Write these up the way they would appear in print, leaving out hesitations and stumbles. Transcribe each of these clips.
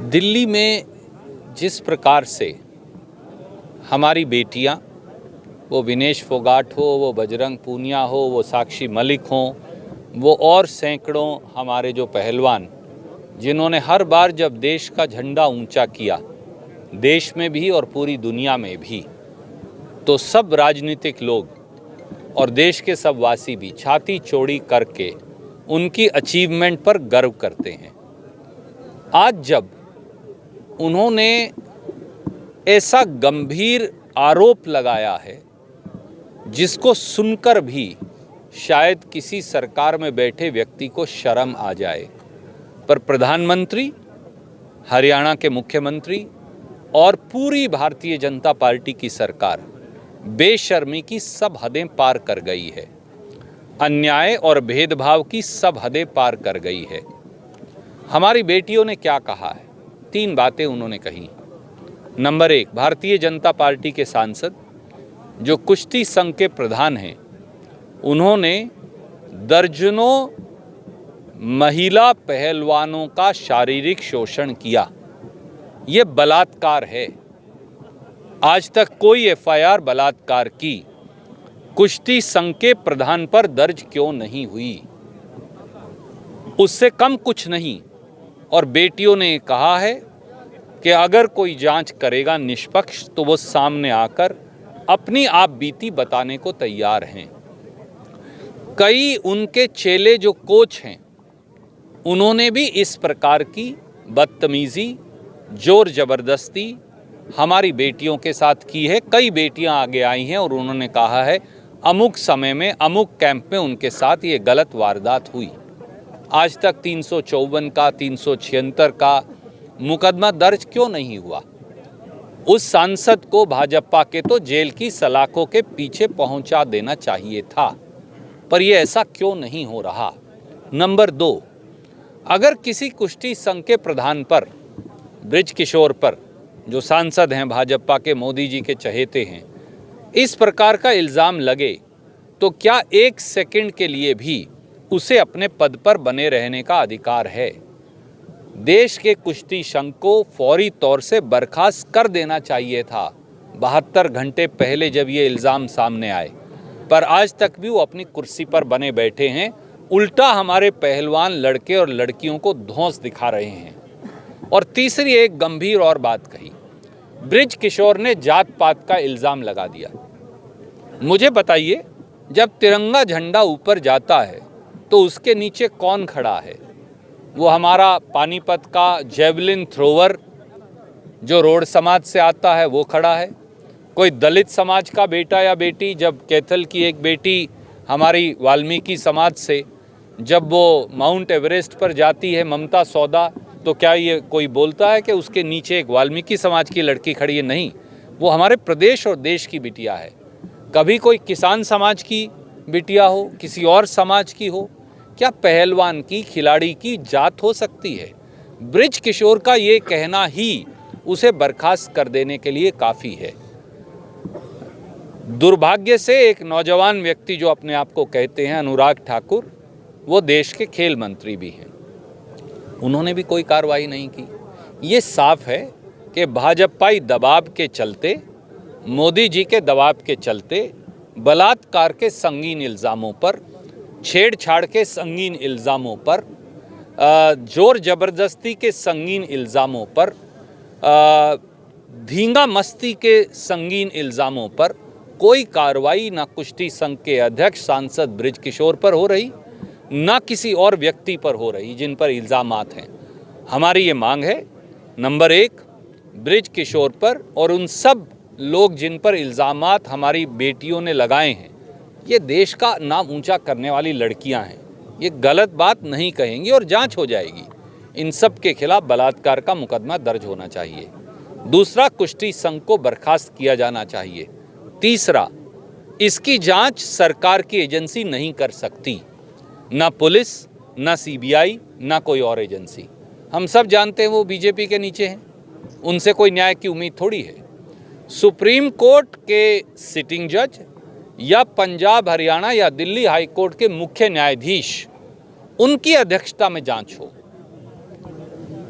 दिल्ली में जिस प्रकार से हमारी बेटियां, वो विनेश फोगाट हो, वो बजरंग पूनिया हो, वो साक्षी मलिक हों, वो और सैकड़ों हमारे जो पहलवान जिन्होंने हर बार जब देश का झंडा ऊंचा किया, देश में भी और पूरी दुनिया में भी, तो सब राजनीतिक लोग और देश के सब वासी भी छाती चौड़ी करके उनकी अचीवमेंट पर गर्व करते हैं। आज जब उन्होंने ऐसा गंभीर आरोप लगाया है जिसको सुनकर भी शायद किसी सरकार में बैठे व्यक्ति को शर्म आ जाए, पर प्रधानमंत्री, हरियाणा के मुख्यमंत्री और पूरी भारतीय जनता पार्टी की सरकार बेशर्मी की सब हदें पार कर गई है, अन्याय और भेदभाव की सब हदें पार कर गई है। हमारी बेटियों ने क्या कहा है? 3 बातें उन्होंने कही। नंबर 1, भारतीय जनता पार्टी के सांसद जो कुश्ती संघ के प्रधान हैं, उन्होंने दर्जनों महिला पहलवानों का शारीरिक शोषण किया। ये बलात्कार है। आज तक कोई एफआईआर बलात्कार की कुश्ती संघ के प्रधान पर दर्ज क्यों नहीं हुई? उससे कम कुछ नहीं। और बेटियों ने कहा है कि अगर कोई जांच करेगा निष्पक्ष तो वो सामने आकर अपनी आप बीती बताने को तैयार हैं। कई उनके चेले जो कोच हैं, उन्होंने भी इस प्रकार की बदतमीजी, जोर जबरदस्ती हमारी बेटियों के साथ की है। कई बेटियां आगे आई हैं और उन्होंने कहा है अमुक समय में अमुक कैंप में उनके साथ ये गलत वारदात हुई। आज तक 354 का, 376 का मुकदमा दर्ज क्यों नहीं हुआ? उस सांसद को भाजपा के तो जेल की सलाखों के पीछे पहुंचा देना चाहिए था, पर यह ऐसा क्यों नहीं हो रहा? नंबर 2, अगर किसी कुश्ती संघ के प्रधान पर, ब्रिज किशोर पर, जो सांसद हैं भाजपा के, मोदी जी के चहेते हैं, इस प्रकार का इल्ज़ाम लगे तो क्या 1 सेकंड के लिए भी उसे अपने पद पर बने रहने का अधिकार है? देश के कुश्ती संघ को फौरी तौर से बर्खास्त कर देना चाहिए था 72 घंटे पहले जब ये इल्ज़ाम सामने आए, पर आज तक भी वो अपनी कुर्सी पर बने बैठे हैं। उल्टा हमारे पहलवान लड़के और लड़कियों को धौंस दिखा रहे हैं। और तीसरी एक गंभीर और बात कही, ब्रिज किशोर ने जात पात का इल्ज़ाम लगा दिया। मुझे बताइए, जब तिरंगा झंडा ऊपर जाता है तो उसके नीचे कौन खड़ा है? वो हमारा पानीपत का जेवलिन थ्रोवर जो रोड समाज से आता है वो खड़ा है। कोई दलित समाज का बेटा या बेटी, जब कैथल की एक बेटी हमारी वाल्मीकि समाज से जब वो माउंट एवरेस्ट पर जाती है, ममता सौदा, तो क्या ये कोई बोलता है कि उसके नीचे एक वाल्मीकि समाज की लड़की खड़ी है? नहीं, वो हमारे प्रदेश और देश की बिटिया है। कभी कोई किसान समाज की बिटिया हो, किसी और समाज की हो, क्या पहलवान की, खिलाड़ी की जात हो सकती है? ब्रिज किशोर का ये कहना ही उसे बर्खास्त कर देने के लिए काफ़ी है। दुर्भाग्य से एक नौजवान व्यक्ति जो अपने आप को कहते हैं अनुराग ठाकुर, वो देश के खेल मंत्री भी हैं, उन्होंने भी कोई कार्रवाई नहीं की। ये साफ है कि भाजपाई दबाव के चलते, मोदी जी के दबाव के चलते, बलात्कार के संगीन इल्ज़ामों पर, छेड़छाड़ के संगीन इल्ज़ामों पर, जोर जबरदस्ती के संगीन इल्ज़ामों पर, धींगा मस्ती के संगीन इल्ज़ामों पर कोई कार्रवाई ना कुश्ती संघ के अध्यक्ष सांसद ब्रिज किशोर पर हो रही, ना किसी और व्यक्ति पर हो रही जिन पर इल्ज़ामात हैं। हमारी ये मांग है, नंबर 1, ब्रिज किशोर पर और उन सब लोग जिन पर इल्ज़ामात हमारी बेटियों ने लगाए हैं, ये देश का नाम ऊंचा करने वाली लड़कियां हैं, ये गलत बात नहीं कहेंगी और जांच हो जाएगी। इन सब के खिलाफ बलात्कार का मुकदमा दर्ज होना चाहिए। दूसरा, कुश्ती संघ को बर्खास्त किया जाना चाहिए। तीसरा, इसकी जांच सरकार की एजेंसी नहीं कर सकती, ना पुलिस, ना सीबीआई, ना कोई और एजेंसी। हम सब जानते हैं वो बीजेपी के नीचे हैं, उनसे कोई न्याय की उम्मीद थोड़ी है। सुप्रीम कोर्ट के सिटिंग जज या पंजाब, हरियाणा या दिल्ली हाई कोर्ट के मुख्य न्यायाधीश, उनकी अध्यक्षता में जांच हो।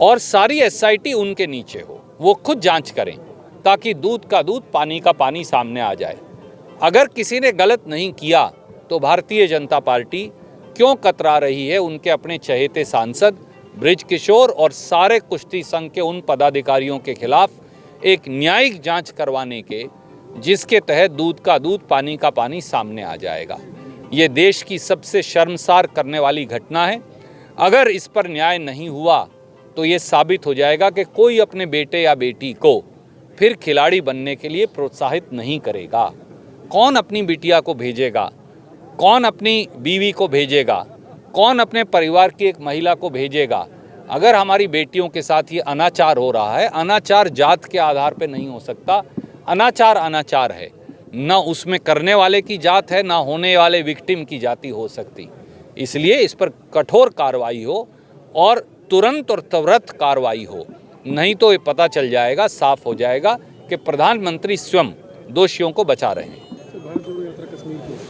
और सारी एसआईटी उनके नीचे हो, वो खुद जांच करें ताकि दूध का दूध पानी का पानी सामने आ जाए। अगर किसी ने गलत नहीं किया तो भारतीय जनता पार्टी क्यों कतरा रही है उनके अपने चहेते सांसद बृज किशोर और सारे कुश्ती संघ के उन पदाधिकारियों के खिलाफ एक न्यायिक जांच करवाने के, जिसके तहत दूध का दूध पानी का पानी सामने आ जाएगा। ये देश की सबसे शर्मसार करने वाली घटना है। अगर इस पर न्याय नहीं हुआ तो ये साबित हो जाएगा कि कोई अपने बेटे या बेटी को फिर खिलाड़ी बनने के लिए प्रोत्साहित नहीं करेगा। कौन अपनी बिटिया को भेजेगा, कौन अपनी बीवी को भेजेगा, कौन अपने परिवार की एक महिला को भेजेगा? अगर हमारी बेटियों के साथ ये अनाचार हो रहा है, अनाचार जात के आधार पर नहीं हो सकता, अनाचार अनाचार है, न उसमें करने वाले की जात है, ना होने वाले विक्टिम की जाति हो सकती। इसलिए इस पर कठोर कार्रवाई हो और तुरंत और त्वरित कार्रवाई हो, नहीं तो ये पता चल जाएगा, साफ हो जाएगा कि प्रधानमंत्री स्वयं दोषियों को बचा रहे हैं।